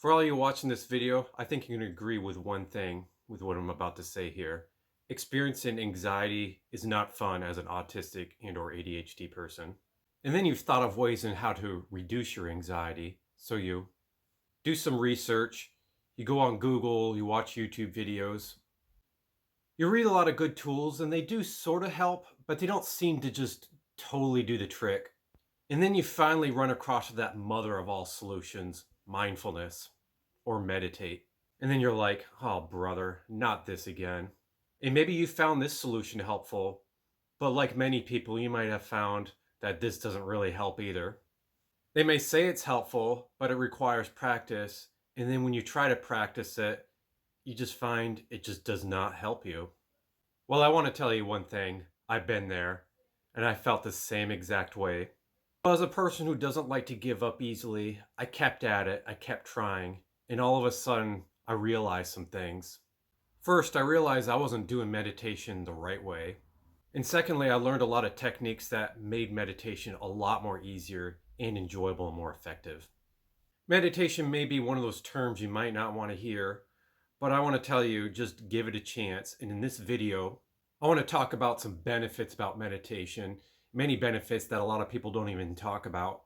For all you watching this video, I think you can agree with one thing with what I'm about to say here. Experiencing anxiety is not fun as an autistic and or ADHD person. And then you've thought of ways in how to reduce your anxiety. So you do some research, you go on Google, you watch YouTube videos. You read a lot of good tools and they do sort of help, but they don't seem to just totally do the trick. And then you finally run across that mother of all solutions, mindfulness or meditate. And then you're like, oh, brother, not this again. And maybe you found this solution helpful, but like many people, you might have found that this doesn't really help either. They may say it's helpful, but it requires practice. And then when you try to practice it, you just find it just does not help you. Well, I want to tell you one thing. I've been there, and I felt the same exact way. But as a person who doesn't like to give up easily, I kept at it, I kept trying, and all of a sudden, I realized some things. First, I realized I wasn't doing meditation the right way. And secondly, I learned a lot of techniques that made meditation a lot more easier and enjoyable and more effective. Meditation may be one of those terms you might not want to hear, but I want to tell you, just give it a chance. And in this video, I want to talk about some benefits about meditation, many benefits that a lot of people don't even talk about.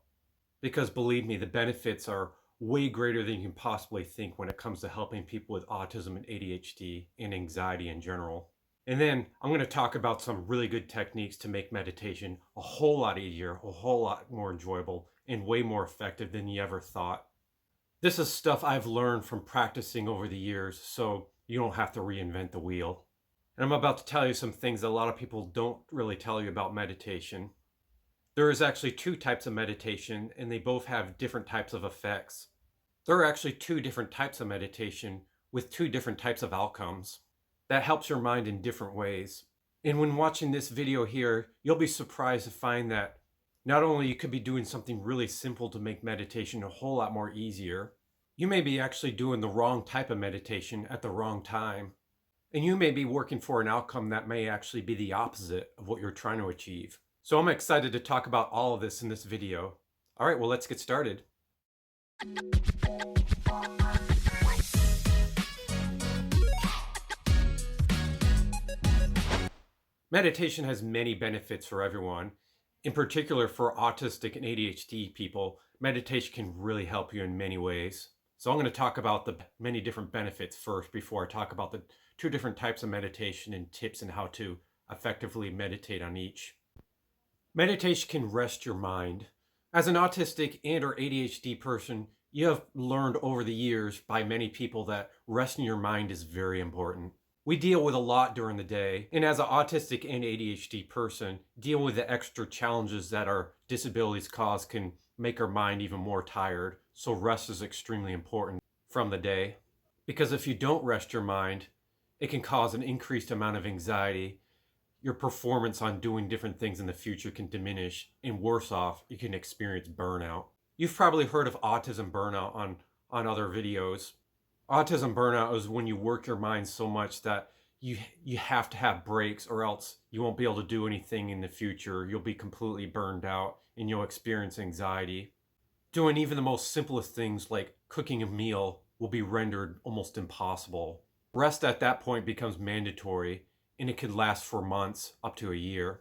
Because believe me, the benefits are way greater than you can possibly think when it comes to helping people with autism and ADHD and anxiety in general. And then I'm going to talk about some really good techniques to make meditation a whole lot easier, a whole lot more enjoyable, and way more effective than you ever thought. This is stuff I've learned from practicing over the years, so you don't have to reinvent the wheel. And I'm about to tell you some things that a lot of people don't really tell you about meditation. There is actually two types of meditation, and they both have different types of effects. There are actually two different types of meditation with two different types of outcomes. That helps your mind in different ways. And when watching this video here, you'll be surprised to find that not only you could be doing something really simple to make meditation a whole lot more easier, you may be actually doing the wrong type of meditation at the wrong time. And you may be working for an outcome that may actually be the opposite of what you're trying to achieve. So I'm excited to talk about all of this in this video. All right, well, let's get started. Meditation has many benefits for everyone. In particular, for autistic and ADHD people, meditation can really help you in many ways. So I'm going to talk about the many different benefits first before I talk about the two different types of meditation and tips and how to effectively meditate on each. Meditation can rest your mind. As an autistic and or ADHD person, you have learned over the years by many people that resting your mind is very important. We deal with a lot during the day, and as an autistic and ADHD person, dealing with the extra challenges that our disabilities cause can make our mind even more tired. So rest is extremely important from the day. Because if you don't rest your mind, it can cause an increased amount of anxiety. Your performance on doing different things in the future can diminish, and worse off, you can experience burnout. You've probably heard of autism burnout on other videos. Autism burnout is when you work your mind so much that you have to have breaks or else you won't be able to do anything in the future. You'll be completely burned out and you'll experience anxiety. Doing even the most simplest things like cooking a meal will be rendered almost impossible. Rest at that point becomes mandatory, and it could last for months up to a year.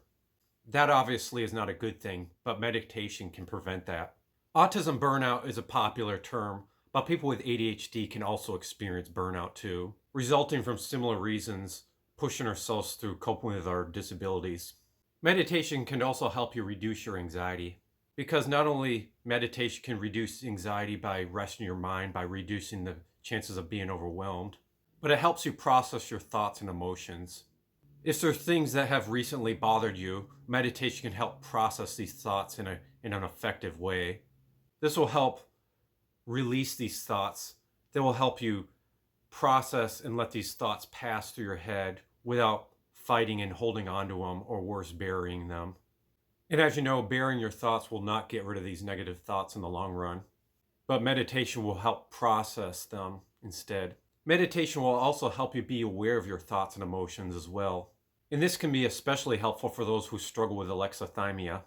That obviously is not a good thing, but meditation can prevent that. Autism burnout is a popular term, but people with ADHD can also experience burnout too, resulting from similar reasons, pushing ourselves through coping with our disabilities. Meditation can also help you reduce your anxiety, because not only meditation can reduce anxiety by resting your mind, by reducing the chances of being overwhelmed, but it helps you process your thoughts and emotions. If there's things that have recently bothered you, meditation can help process these thoughts in an effective way. This will help release these thoughts. They will help you process and let these thoughts pass through your head without fighting and holding on to them, or worse, burying them. And as you know, burying your thoughts will not get rid of these negative thoughts in the long run, but meditation will help process them instead. Meditation will also help you be aware of your thoughts and emotions as well. And this can be especially helpful for those who struggle with alexithymia.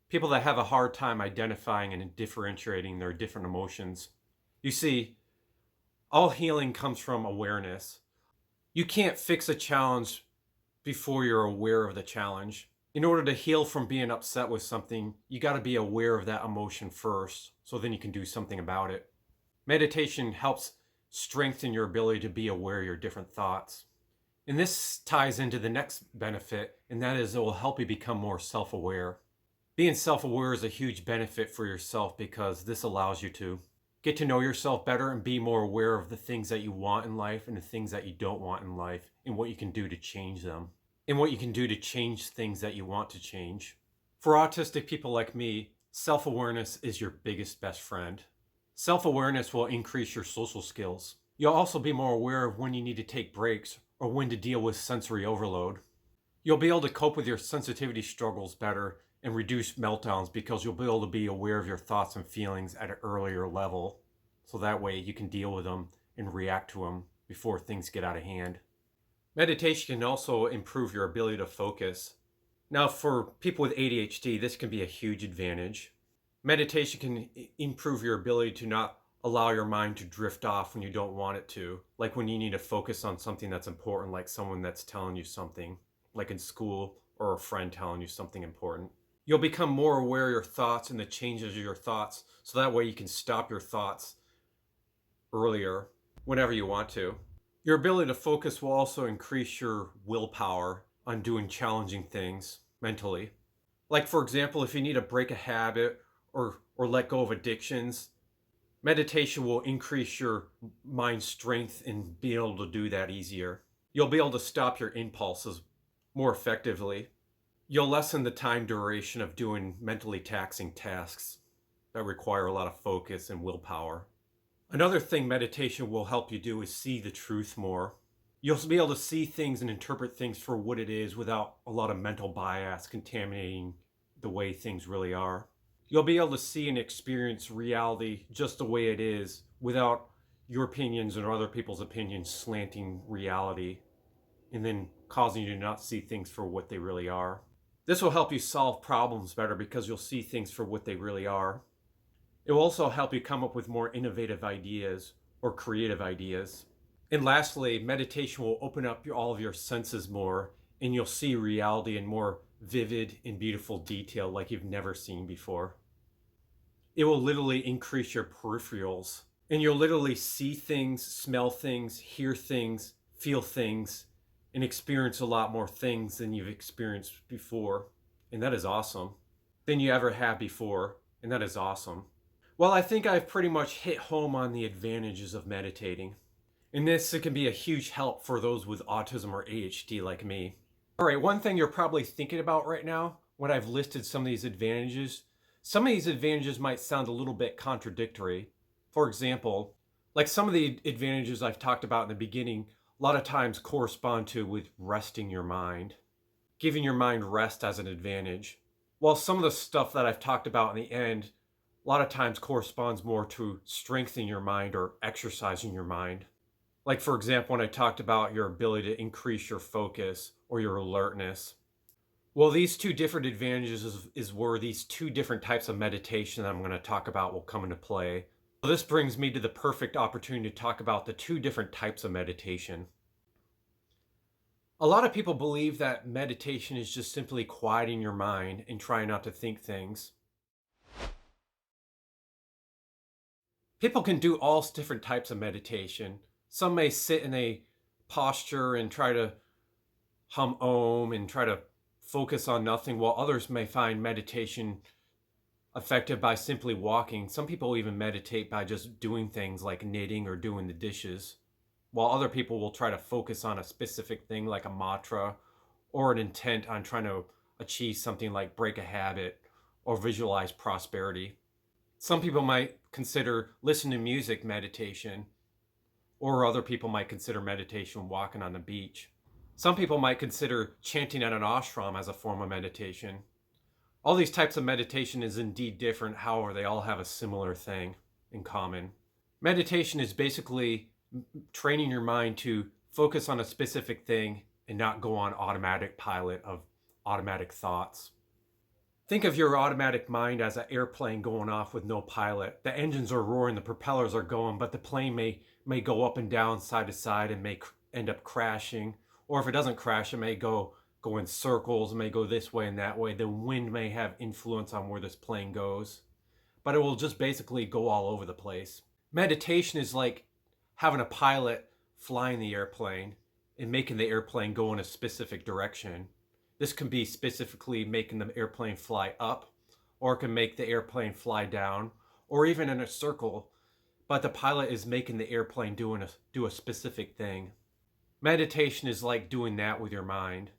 People that have a hard time identifying and differentiating their different emotions. You see, All healing comes from awareness. You can't fix a challenge before you're aware of the challenge. In order to heal from being upset with something, you got to be aware of that emotion first, so then you can do something about it. Meditation helps strengthen your ability to be aware of your different thoughts. And this ties into the next benefit, and that is it will help you become more self-aware. Being self-aware is a huge benefit for yourself because this allows you to get to know yourself better and be more aware of the things that you want in life and the things that you don't want in life and what you can do to change them and what you can do to change things that you want to change. For autistic people like me, self-awareness is your biggest best friend. Self-awareness will increase your social skills. You'll also be more aware of when you need to take breaks or when to deal with sensory overload. You'll be able to cope with your sensitivity struggles better and reduce meltdowns because you'll be able to be aware of your thoughts and feelings at an earlier level. So that way you can deal with them and react to them before things get out of hand. Meditation can also improve your ability to focus. Now, for people with ADHD, this can be a huge advantage. Meditation can improve your ability to not allow your mind to drift off when you don't want it to, like when you need to focus on something that's important, like someone that's telling you something, like in school, or a friend telling you something important. You'll become more aware of your thoughts and the changes of your thoughts, so that way you can stop your thoughts earlier whenever you want to. Your ability to focus will also increase your willpower on doing challenging things mentally. Like, for example, if you need to break a habit or let go of addictions, meditation will increase your mind strength and be able to do that easier. You'll be able to stop your impulses more effectively. You'll lessen the time duration of doing mentally taxing tasks that require a lot of focus and willpower. Another thing meditation will help you do is see the truth more. You'll be able to see things and interpret things for what it is without a lot of mental bias contaminating the way things really are. You'll be able to see and experience reality just the way it is without your opinions or other people's opinions slanting reality and then causing you to not see things for what they really are. This will help you solve problems better because you'll see things for what they really are. It will also help you come up with more innovative ideas or creative ideas. And lastly, meditation will open up all of your senses more, and you'll see reality in more vivid and beautiful detail like you've never seen before. It will literally increase your peripherals, and you'll literally see things, smell things, hear things, feel things, and experience a lot more things than you've experienced before. And that is awesome. Than you ever have before, and that is awesome. Well, I think I've pretty much hit home on the advantages of meditating. And this can be a huge help for those with autism or ADHD like me. All right, one thing you're probably thinking about right now when I've listed some of these advantages, some of these advantages might sound a little bit contradictory. For example, like some of the advantages I've talked about in the beginning, a lot of times correspond to with resting your mind, giving your mind rest as an advantage. While some of the stuff that I've talked about in the end, a lot of times corresponds more to strengthening your mind or exercising your mind. Like, for example, when I talked about your ability to increase your focus or your alertness. Well, these two different advantages is where these two different types of meditation that I'm going to talk about will come into play. So this brings me to the perfect opportunity to talk about the two different types of meditation. A lot of people believe that meditation is just simply quieting your mind and trying not to think things. People can do all different types of meditation. Some may sit in a posture and try to hum Om and try to focus on nothing, while others may find meditation effective by simply walking. Some people even meditate by just doing things like knitting or doing the dishes, while other people will try to focus on a specific thing like a mantra or an intent on trying to achieve something like break a habit or visualize prosperity. Some people might consider listening to music meditation, or other people might consider meditation walking on the beach. Some people might consider chanting at an ashram as a form of meditation. All these types of meditation is indeed different, however, they all have a similar thing in common. Meditation is basically training your mind to focus on a specific thing and not go on automatic pilot of automatic thoughts. Think of your automatic mind as an airplane going off with no pilot. The engines are roaring, the propellers are going, but the plane may go up and down, side to side, and may end up crashing. Or if it doesn't crash, it may go in circles, it may go this way and that way. The wind may have influence on where this plane goes, but it will just basically go all over the place. Meditation is like having a pilot flying the airplane and making the airplane go in a specific direction. This can be specifically making the airplane fly up, or it can make the airplane fly down, or even in a circle, but the pilot is making the airplane do a specific thing. Meditation is like doing that with your mind.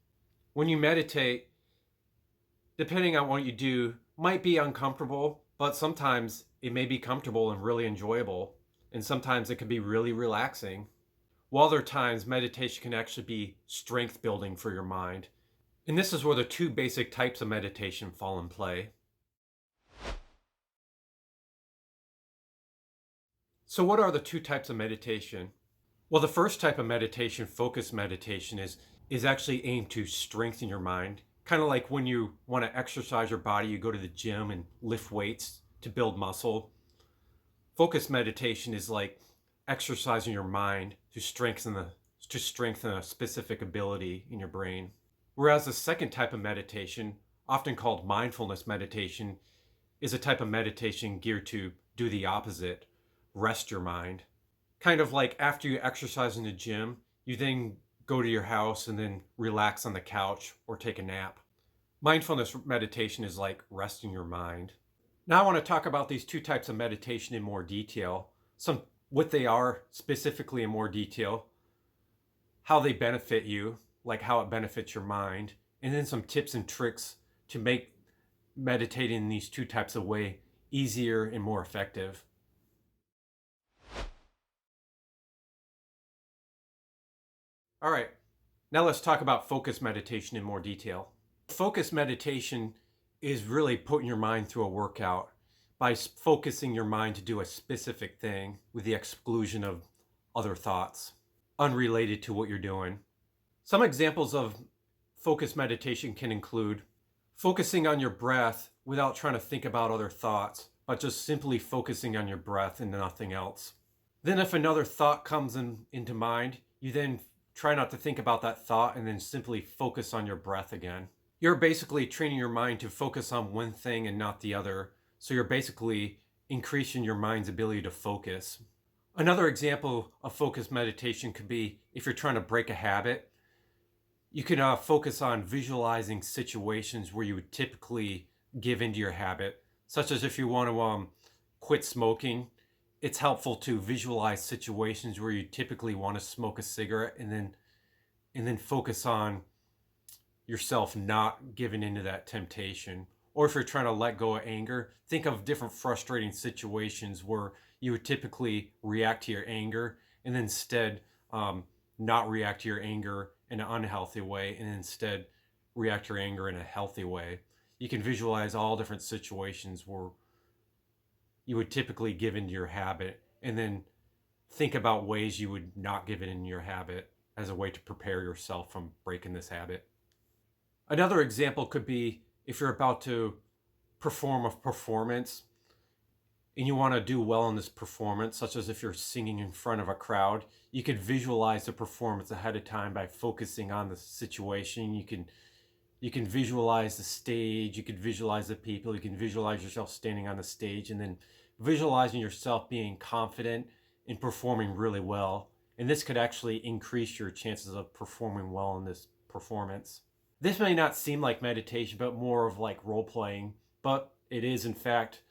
When you meditate, depending on what you do, might be uncomfortable, but sometimes it may be comfortable and really enjoyable, and sometimes it can be really relaxing. While other times, meditation can actually be strength building for your mind. And this is where the two basic types of meditation fall in play. So what are the two types of meditation? Well, the first type of meditation, focused meditation, is actually aimed to strengthen your mind. Kind of like when you want to exercise your body, you go to the gym and lift weights to build muscle. Focused meditation is like exercising your mind to strengthen a specific ability in your brain. Whereas the second type of meditation, often called mindfulness meditation, is a type of meditation geared to do the opposite, rest your mind. Kind of like after you exercise in the gym, you then go to your house and then relax on the couch or take a nap. Mindfulness meditation is like resting your mind. Now I want to talk about these two types of meditation in more detail, what they are specifically in more detail, how they benefit you, like how it benefits your mind, and then some tips and tricks to make meditating in these two types of way easier and more effective. All right, now let's talk about focused meditation in more detail. Focused meditation is really putting your mind through a workout by focusing your mind to do a specific thing with the exclusion of other thoughts unrelated to what you're doing. Some examples of focused meditation can include focusing on your breath without trying to think about other thoughts, but just simply focusing on your breath and nothing else. Then if another thought comes into mind, you then try not to think about that thought and then simply focus on your breath again. You're basically training your mind to focus on one thing and not the other. So you're basically increasing your mind's ability to focus. Another example of focused meditation could be if you're trying to break a habit. You can focus on visualizing situations where you would typically give into your habit, such as if you want to quit smoking. It's helpful to visualize situations where you typically want to smoke a cigarette and then focus on yourself not giving into that temptation. Or if you're trying to let go of anger, think of different frustrating situations where you would typically react to your anger and then instead not react to your anger in an unhealthy way and instead react to your anger in a healthy way. You can visualize all different situations where you would typically give into your habit and then think about ways you would not give it in your habit as a way to prepare yourself from breaking this habit. Another example could be if you're about to perform a performance and you want to do well in this performance, such as if you're singing in front of a crowd, you could visualize the performance ahead of time by focusing on the situation. You can visualize the stage, you can visualize the people, you can visualize yourself standing on the stage and then visualizing yourself being confident and performing really well. And this could actually increase your chances of performing well in this performance. This may not seem like meditation, but more of like role playing, but it is in fact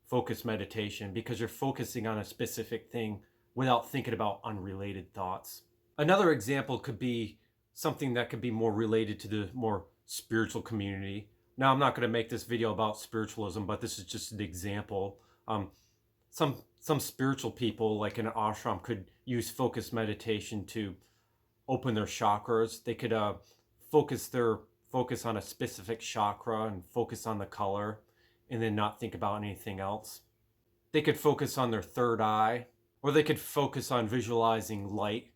focused meditation because you're focusing on a specific thing without thinking about unrelated thoughts. Another example could be something that could be more related to the more spiritual community. Now, I'm not going to make this video about spiritualism, but this is just an example. Some spiritual people, like in an ashram, could use focused meditation to open their chakras. They could focus on a specific chakra and focus on the color and then not think about anything else. They could focus on their third eye, or they could focus on visualizing light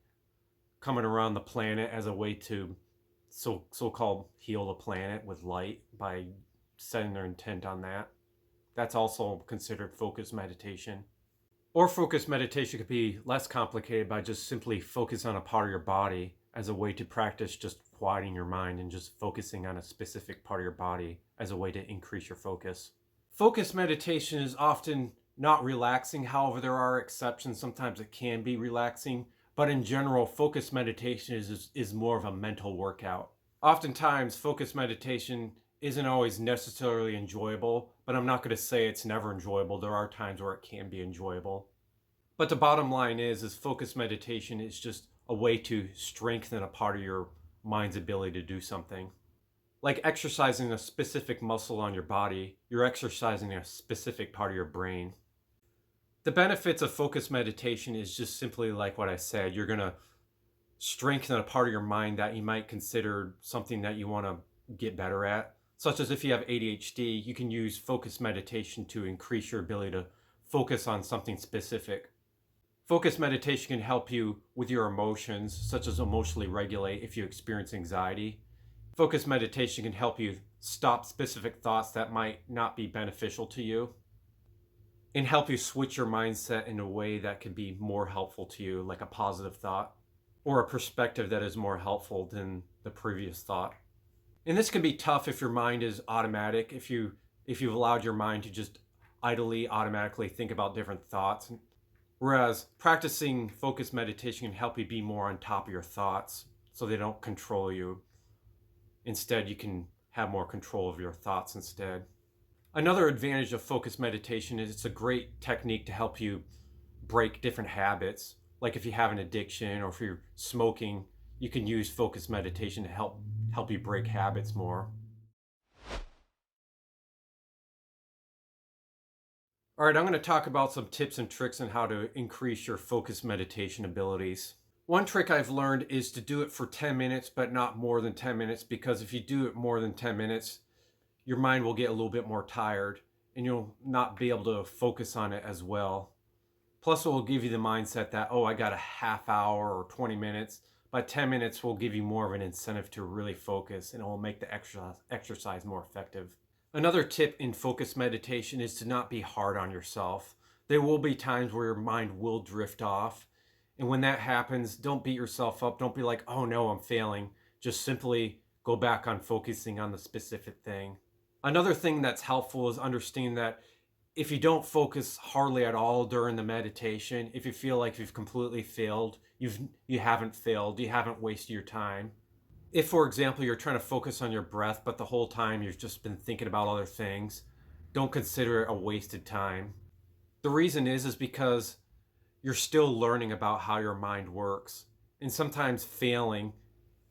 coming around the planet as a way to so-called heal the planet with light by setting their intent on that. That's also considered focused meditation. Or focused meditation could be less complicated by just simply focus on a part of your body as a way to practice just quieting your mind and just focusing on a specific part of your body as a way to increase your focus. Focused meditation is often not relaxing. However, there are exceptions. Sometimes it can be relaxing. But in general, focused meditation is more of a mental workout. Oftentimes, focused meditation isn't always necessarily enjoyable, but I'm not going to say it's never enjoyable. There are times where it can be enjoyable. But the bottom line is focused meditation is just a way to strengthen a part of your mind's ability to do something. Like exercising a specific muscle on your body, you're exercising a specific part of your brain. The benefits of focused meditation is just simply like what I said. You're going to strengthen a part of your mind that you might consider something that you want to get better at. Such as if you have ADHD, you can use focused meditation to increase your ability to focus on something specific. Focused meditation can help you with your emotions, such as emotionally regulate if you experience anxiety. Focused meditation can help you stop specific thoughts that might not be beneficial to you and help you switch your mindset in a way that can be more helpful to you, like a positive thought or a perspective that is more helpful than the previous thought. And this can be tough if your mind is automatic, if you've allowed your mind to just idly, automatically think about different thoughts. Whereas practicing focused meditation can help you be more on top of your thoughts so they don't control you. Instead, you can have more control of your thoughts instead. Another advantage of focused meditation is it's a great technique to help you break different habits. Like if you have an addiction or if you're smoking, you can use focused meditation to help you break habits more. All right, I'm going to talk about some tips and tricks on how to increase your focused meditation abilities. One trick I've learned is to do it for 10 minutes, but not more than 10 minutes, because if you do it more than 10 minutes, your mind will get a little bit more tired and you'll not be able to focus on it as well. Plus, it will give you the mindset that, oh, I got a half hour or 20 minutes. But 10 minutes will give you more of an incentive to really focus, and it will make the exercise more effective. Another tip in focused meditation is to not be hard on yourself. There will be times where your mind will drift off. And when that happens, don't beat yourself up. Don't be like, oh no, I'm failing. Just simply go back on focusing on the specific thing. Another thing that's helpful is understanding that if you don't focus hardly at all during the meditation, if you feel like you've completely failed, you haven't failed, you haven't wasted your time. If, for example, you're trying to focus on your breath, but the whole time you've just been thinking about other things, don't consider it a wasted time. The reason is because you're still learning about how your mind works. And sometimes failing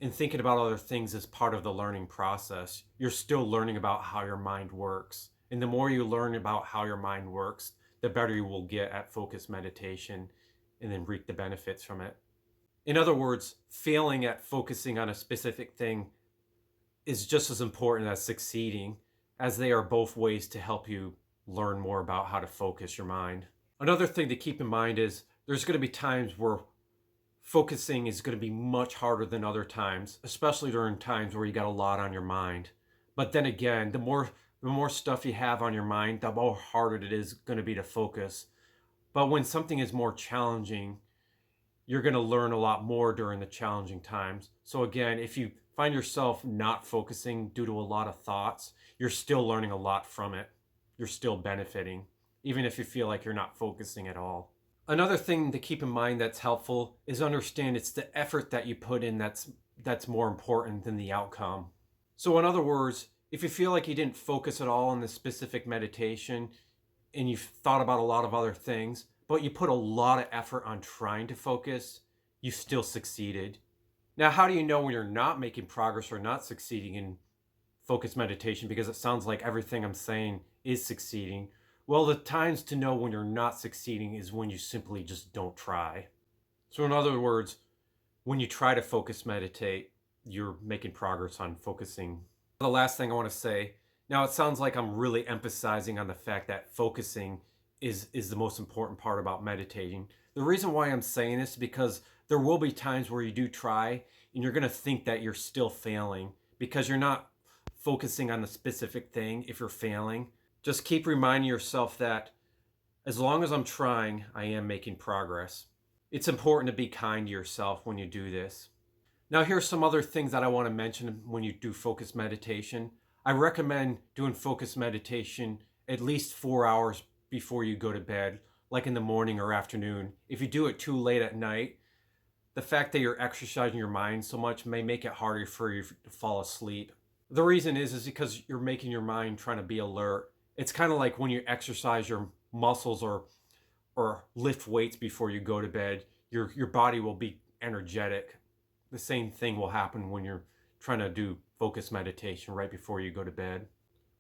and thinking about other things is part of the learning process. You're still learning about how your mind works. And the more you learn about how your mind works, the better you will get at focused meditation and then reap the benefits from it. In other words, failing at focusing on a specific thing is just as important as succeeding, as they are both ways to help you learn more about how to focus your mind. Another thing to keep in mind is there's going to be times where focusing is going to be much harder than other times, especially during times where you got a lot on your mind. But then again, the more stuff you have on your mind, the more harder it is going to be to focus. But when something is more challenging, you're going to learn a lot more during the challenging times. So again, if you find yourself not focusing due to a lot of thoughts, you're still learning a lot from it. You're still benefiting, even if you feel like you're not focusing at all. Another thing to keep in mind that's helpful is understand it's the effort that you put in that's more important than the outcome. So in other words, if you feel like you didn't focus at all on this specific meditation and you've thought about a lot of other things, but you put a lot of effort on trying to focus, you still succeeded. Now, how do you know when you're not making progress or not succeeding in focused meditation? Because it sounds like everything I'm saying is succeeding. Well, the times to know when you're not succeeding is when you simply just don't try. So in other words, when you try to focus meditate, you're making progress on focusing. The last thing I want to say, now it sounds like I'm really emphasizing on the fact that focusing is the most important part about meditating. The reason why I'm saying this is because there will be times where you do try and you're going to think that you're still failing because you're not focusing on the specific thing if you're failing. Just keep reminding yourself that as long as I'm trying, I am making progress. It's important to be kind to yourself when you do this. Now, here's some other things that I want to mention when you do focus meditation. I recommend doing focus meditation at least 4 hours before you go to bed, like in the morning or afternoon. If you do it too late at night, the fact that you're exercising your mind so much may make it harder for you to fall asleep. The reason is because you're making your mind trying to be alert. It's kind of like when you exercise your muscles or lift weights before you go to bed, your body will be energetic. The same thing will happen when you're trying to do focus meditation right before you go to bed.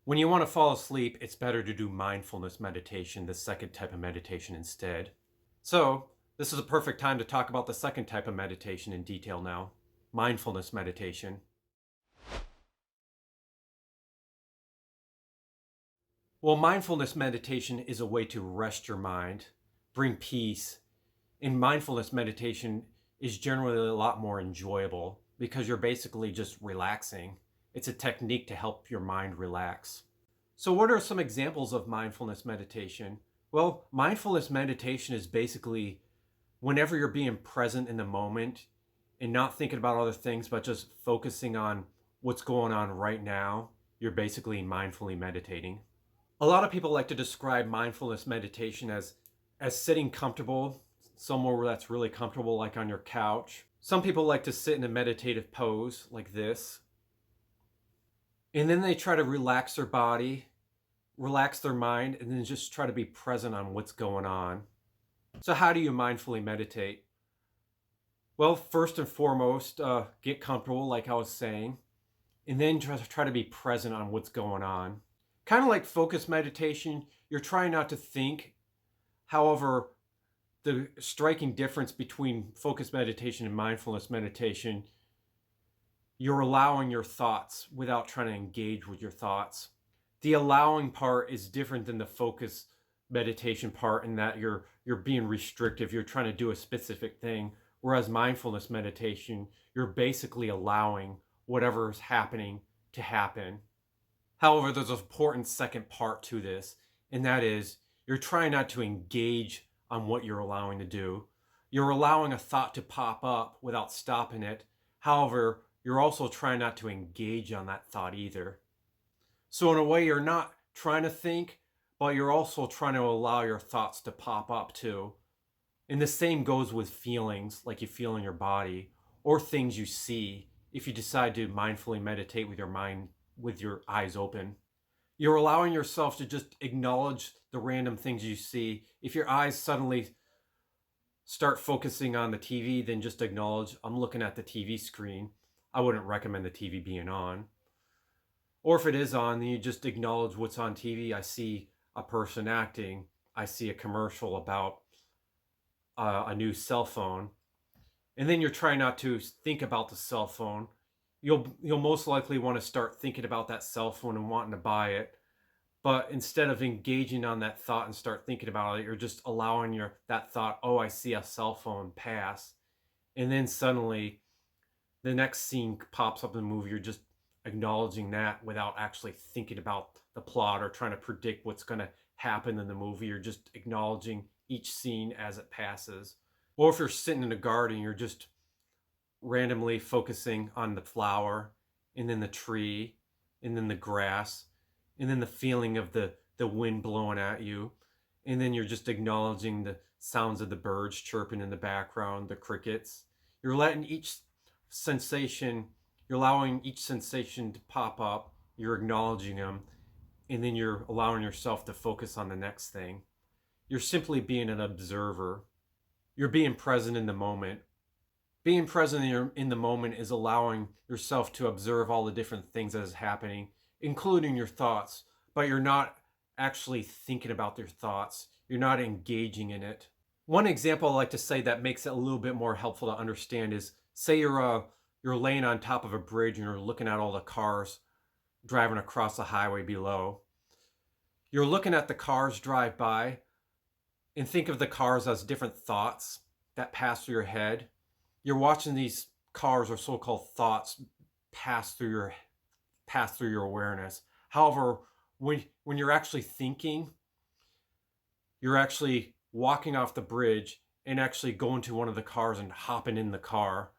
When you want to fall asleep, it's better to do mindfulness meditation, the second type of meditation instead. So, this is a perfect time to talk about the second type of meditation in detail now, mindfulness meditation. Well, mindfulness meditation is a way to rest your mind, bring peace. And mindfulness meditation is generally a lot more enjoyable because you're basically just relaxing. It's a technique to help your mind relax. So what are some examples of mindfulness meditation? Well, mindfulness meditation is basically whenever you're being present in the moment and not thinking about other things, but just focusing on what's going on right now, you're basically mindfully meditating. A lot of people like to describe mindfulness meditation as sitting comfortable, somewhere where that's really comfortable, like on your couch. Some people like to sit in a meditative pose like this. And then they try to relax their body, relax their mind, and then just try to be present on what's going on. So how do you mindfully meditate? Well, first and foremost, get comfortable, like I was saying, and then try to be present on what's going on. Kind of like focus meditation, you're trying not to think. However, the striking difference between focus meditation and mindfulness meditation, you're allowing your thoughts without trying to engage with your thoughts. The allowing part is different than the focus meditation part in that you're being restrictive, you're trying to do a specific thing, whereas mindfulness meditation, you're basically allowing whatever is happening to happen. However, there's an important second part to this, and that is you're trying not to engage on what you're allowing to do. You're allowing a thought to pop up without stopping it. However, you're also trying not to engage on that thought either. So in a way, you're not trying to think, but you're also trying to allow your thoughts to pop up too. And the same goes with feelings, like you feel in your body, or things you see, if you decide to mindfully meditate with your mind, with your eyes open. You're allowing yourself to just acknowledge the random things you see. If your eyes suddenly start focusing on the TV, then just acknowledge, I'm looking at the TV screen. I wouldn't recommend the TV being on. Or if it is on, then you just acknowledge what's on TV. I see a person acting. I see a commercial about a new cell phone. And then you're trying not to think about the cell phone. You'll most likely want to start thinking about that cell phone and wanting to buy it. But instead of engaging on that thought and start thinking about it, you're just allowing that thought, oh, I see a cell phone pass. And then suddenly the next scene pops up in the movie. You're just acknowledging that without actually thinking about the plot or trying to predict what's going to happen in the movie. You're just acknowledging each scene as it passes. Or if you're sitting in a garden, you're just randomly focusing on the flower, and then the tree, and then the grass, and then the feeling of the wind blowing at you. And then you're just acknowledging the sounds of the birds chirping in the background, the crickets. You're letting each sensation, you're allowing each sensation to pop up, you're acknowledging them, and then you're allowing yourself to focus on the next thing. You're simply being an observer. You're being present in the moment. Being present in the moment is allowing yourself to observe all the different things that is happening, including your thoughts, but you're not actually thinking about your thoughts. You're not engaging in it. One example I like to say that makes it a little bit more helpful to understand is, say you're laying on top of a bridge and you're looking at all the cars driving across the highway below. You're looking at the cars drive by and think of the cars as different thoughts that pass through your head. You're watching these cars or so-called thoughts pass through pass through your awareness. However, when you're actually thinking, you're actually walking off the bridge and actually going to one of the cars and hopping in the car.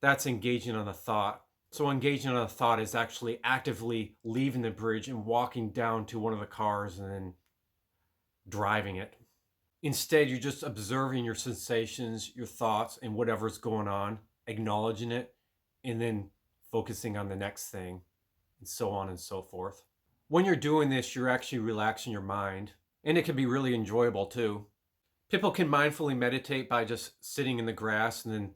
That's engaging on the thought. So engaging on a thought is actually actively leaving the bridge and walking down to one of the cars and then driving it. Instead, you're just observing your sensations, your thoughts, and whatever's going on, acknowledging it, and then focusing on the next thing, and so on and so forth. When you're doing this, you're actually relaxing your mind, and it can be really enjoyable too. People can mindfully meditate by just sitting in the grass and then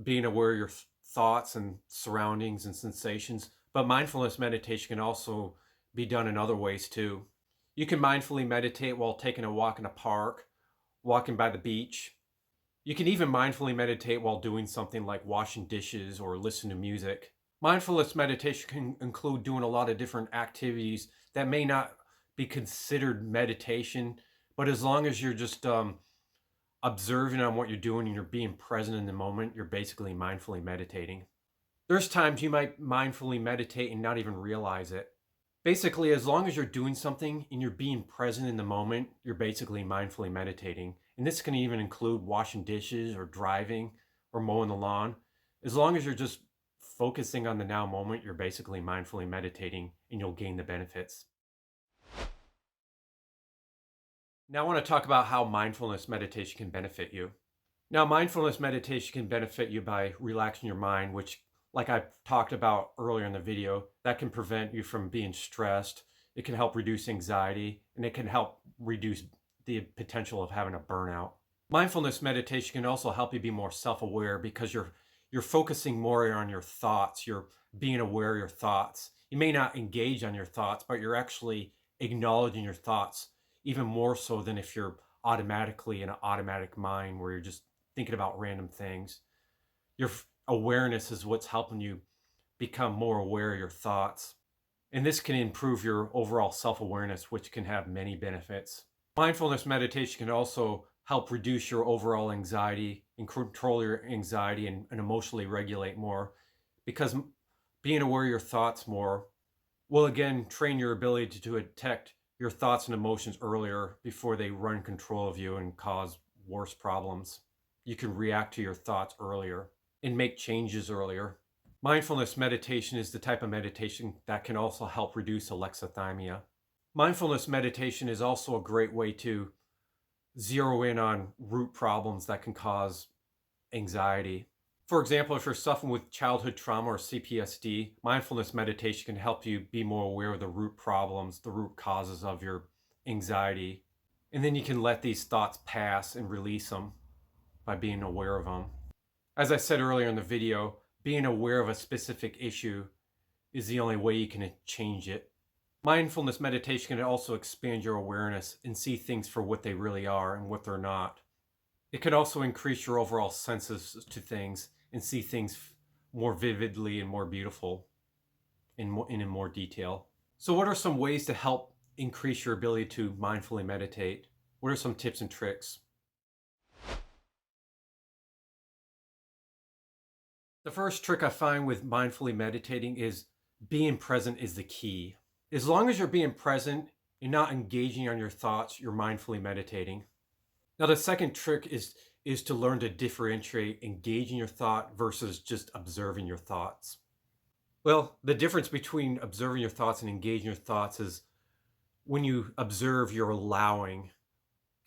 being aware of your thoughts and surroundings and sensations. But mindfulness meditation can also be done in other ways too. You can mindfully meditate while taking a walk in a park, walking by the beach. You can even mindfully meditate while doing something like washing dishes or listening to music. Mindfulness meditation can include doing a lot of different activities that may not be considered meditation, but as long as you're just observing on what you're doing and you're being present in the moment, you're basically mindfully meditating. There's times you might mindfully meditate and not even realize it. Basically, as long as you're doing something and you're being present in the moment, you're basically mindfully meditating. And this can even include washing dishes or driving or mowing the lawn. As long as you're just focusing on the now moment, you're basically mindfully meditating and you'll gain the benefits. Now I want to talk about how mindfulness meditation can benefit you. Now, mindfulness meditation can benefit you by relaxing your mind, which, like I talked about earlier in the video, that can prevent you from being stressed. It can help reduce anxiety, and it can help reduce the potential of having a burnout. Mindfulness meditation can also help you be more self-aware because you're focusing more on your thoughts. You're being aware of your thoughts. You may not engage on your thoughts, but you're actually acknowledging your thoughts even more so than if you're automatically in an automatic mind where you're just thinking about random things. Your awareness is what's helping you become more aware of your thoughts. And this can improve your overall self-awareness, which can have many benefits. Mindfulness meditation can also help reduce your overall anxiety and control your anxiety and emotionally regulate more, because being aware of your thoughts more will again train your ability to detect your thoughts and emotions earlier before they run control of you and cause worse problems. You can react to your thoughts earlier and make changes earlier. Mindfulness meditation is the type of meditation that can also help reduce alexithymia. Mindfulness meditation is also a great way to zero in on root problems that can cause anxiety. For example, if you're suffering with childhood trauma or CPTSD, mindfulness meditation can help you be more aware of the root problems, the root causes of your anxiety. And then you can let these thoughts pass and release them by being aware of them. As I said earlier in the video, being aware of a specific issue is the only way you can change it. Mindfulness meditation can also expand your awareness and see things for what they really are and what they're not. It can also increase your overall senses to things and see things more vividly and more beautiful and in more detail. So what are some ways to help increase your ability to mindfully meditate? What are some tips and tricks? The first trick I find with mindfully meditating is being present is the key. As long as you're being present and not engaging on your thoughts, you're mindfully meditating. Now, the second trick is to learn to differentiate engaging your thought versus just observing your thoughts. Well, the difference between observing your thoughts and engaging your thoughts is when you observe, you're allowing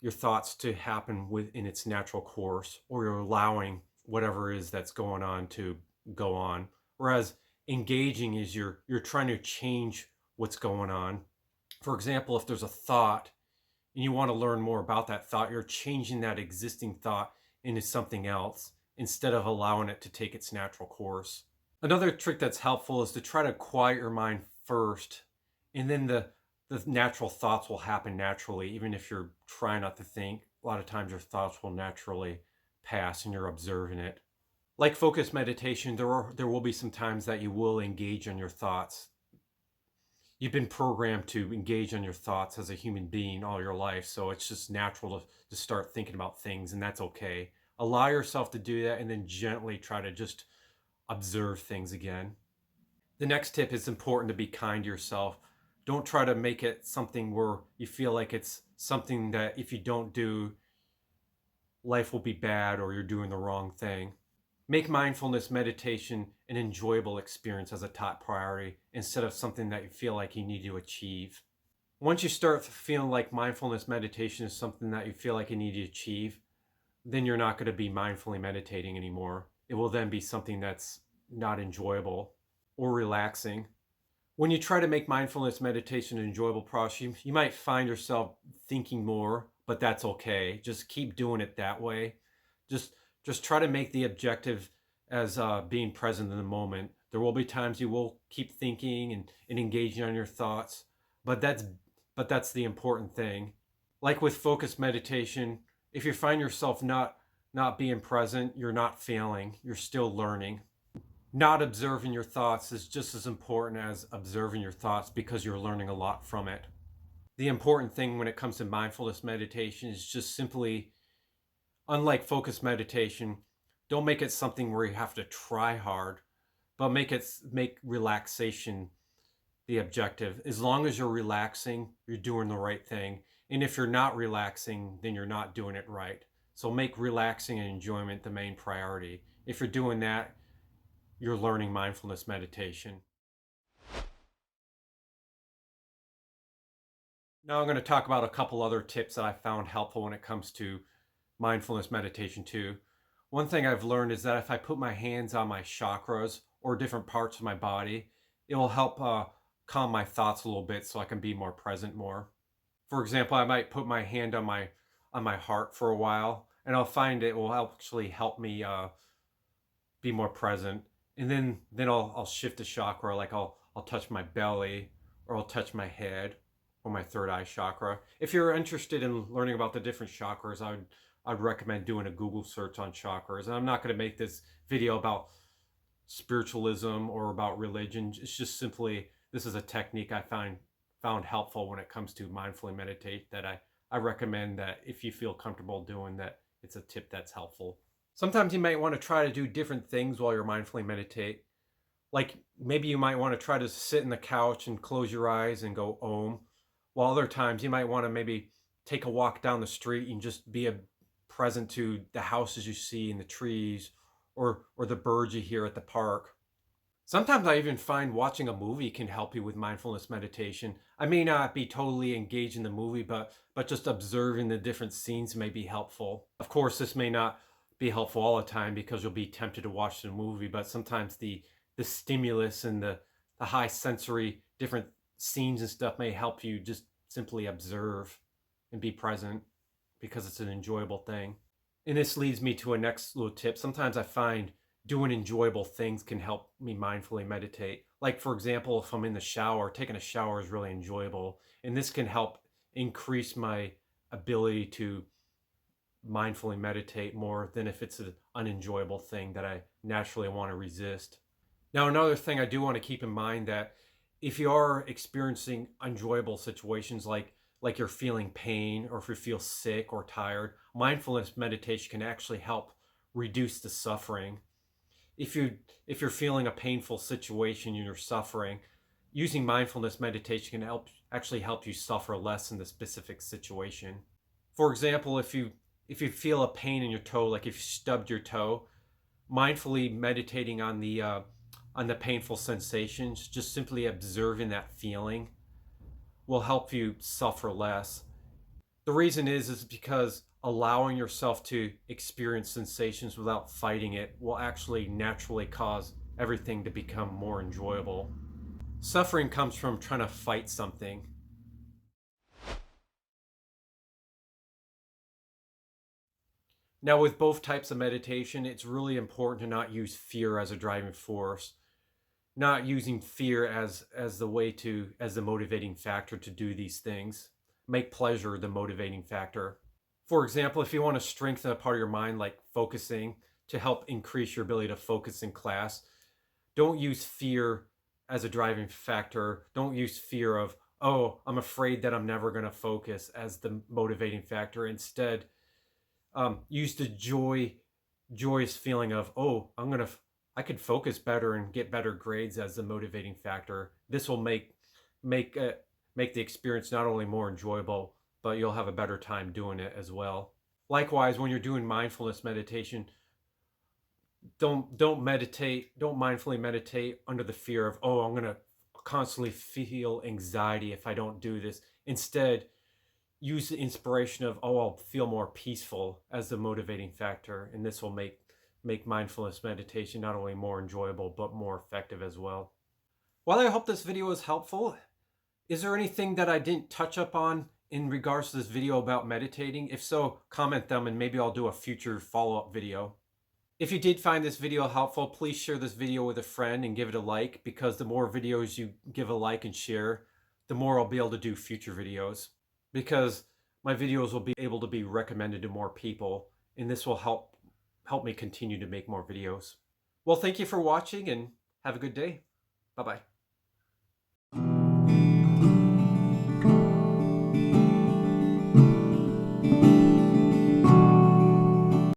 your thoughts to happen within its natural course, or you're allowing whatever it is that's going on to go on. Whereas engaging is you're trying to change what's going on. For example, if there's a thought and you want to learn more about that thought, you're changing that existing thought into something else instead of allowing it to take its natural course. Another trick that's helpful is to try to quiet your mind first, and then the natural thoughts will happen naturally. Even if you're trying not to think, a lot of times your thoughts will naturally pass and you're observing it. Like focus meditation, there will be some times that you will engage on your thoughts. You've been programmed to engage on your thoughts as a human being all your life, so it's just natural to start thinking about things, and that's okay. Allow yourself to do that and then gently try to just observe things again. The next tip is important to be kind to yourself. Don't try to make it something where you feel like it's something that if you don't do, life will be bad or you're doing the wrong thing. Make mindfulness meditation an enjoyable experience as a top priority instead of something that you feel like you need to achieve. Once you start feeling like mindfulness meditation is something that you feel like you need to achieve, then you're not going to be mindfully meditating anymore. It will then be something that's not enjoyable or relaxing. When you try to make mindfulness meditation an enjoyable process, you might find yourself thinking more, but that's okay. Just keep doing it that way. Just just try to make the objective as being present in the moment. There will be times you will keep thinking and engaging on your thoughts, but that's the important thing. Like with focused meditation, if you find yourself not being present, you're not failing. You're still learning. Not observing your thoughts is just as important as observing your thoughts because you're learning a lot from it. The important thing when it comes to mindfulness meditation is just simply, unlike focused meditation, don't make it something where you have to try hard, but make relaxation the objective. As long as you're relaxing, you're doing the right thing. And if you're not relaxing, then you're not doing it right. So make relaxing and enjoyment the main priority. If you're doing that, you're learning mindfulness meditation. Now I'm going to talk about a couple other tips that I found helpful when it comes to mindfulness meditation too. One thing I've learned is that if I put my hands on my chakras or different parts of my body, it will help calm my thoughts a little bit so I can be more present more. For example, I might put my hand on my heart for a while, and I'll find it will actually help me be more present. And then I'll shift the chakra, like I'll touch my belly or I'll touch my head or my third eye chakra. If you're interested in learning about the different chakras, I'd recommend doing a Google search on chakras. And I'm not going to make this video about spiritualism or about religion. It's just simply, this is a technique I found helpful when it comes to mindfully meditate that I recommend that if you feel comfortable doing that, it's a tip that's helpful. Sometimes you might want to try to do different things while you're mindfully meditate. Like maybe you might want to try to sit in the couch and close your eyes and go Om. While other times you might want to maybe take a walk down the street and just be present to the houses you see and the trees or the birds you hear at the park. Sometimes I even find watching a movie can help you with mindfulness meditation. I may not be totally engaged in the movie, but just observing the different scenes may be helpful. Of course, this may not be helpful all the time because you'll be tempted to watch the movie, but sometimes the stimulus and the high sensory different scenes and stuff may help you just simply observe and be present because it's an enjoyable thing. And this leads me to a next little tip. Sometimes I find doing enjoyable things can help me mindfully meditate. Like for example, if I'm in the shower, taking a shower is really enjoyable. And this can help increase my ability to mindfully meditate more than if it's an unenjoyable thing that I naturally want to resist. Now, another thing I do want to keep in mind that if you are experiencing enjoyable situations like you're feeling pain or if you feel sick or tired, mindfulness meditation can actually help reduce the suffering. If you're feeling a painful situation and you're suffering, using mindfulness meditation can actually help you suffer less in the specific situation. For example, if you feel a pain in your toe, like if you stubbed your toe, mindfully meditating on the painful sensations, just simply observing that feeling will help you suffer less. The reason is because allowing yourself to experience sensations without fighting it will actually naturally cause everything to become more enjoyable. Suffering comes from trying to fight something. Now, with both types of meditation, it's really important to not use fear as a driving force, not using fear as the motivating factor to do these things. Make pleasure the motivating factor. For example, if you want to strengthen a part of your mind like focusing to help increase your ability to focus in class, don't use fear as a driving factor. Don't use fear of, oh, I'm afraid that I'm never going to focus as the motivating factor. Instead, use the joyous feeling of, oh, I could focus better and get better grades as the motivating factor. This will make uh, make the experience not only more enjoyable, but you'll have a better time doing it as well. Likewise, when you're doing mindfulness meditation, don't meditate, don't mindfully meditate under the fear of, oh, I'm going to constantly feel anxiety if I don't do this. Instead, use the inspiration of, oh, I'll feel more peaceful as the motivating factor, and this will make mindfulness meditation not only more enjoyable but more effective as well. Well, I hope this video was helpful. Is there anything that I didn't touch up on in regards to this video about meditating? If so, comment them and maybe I'll do a future follow-up video. If you did find this video helpful, please share this video with a friend and give it a like, because the more videos you give a like and share, the more I'll be able to do future videos, because my videos will be able to be recommended to more people, and this will help me continue to make more videos. Well, thank you for watching and have a good day. Bye-bye.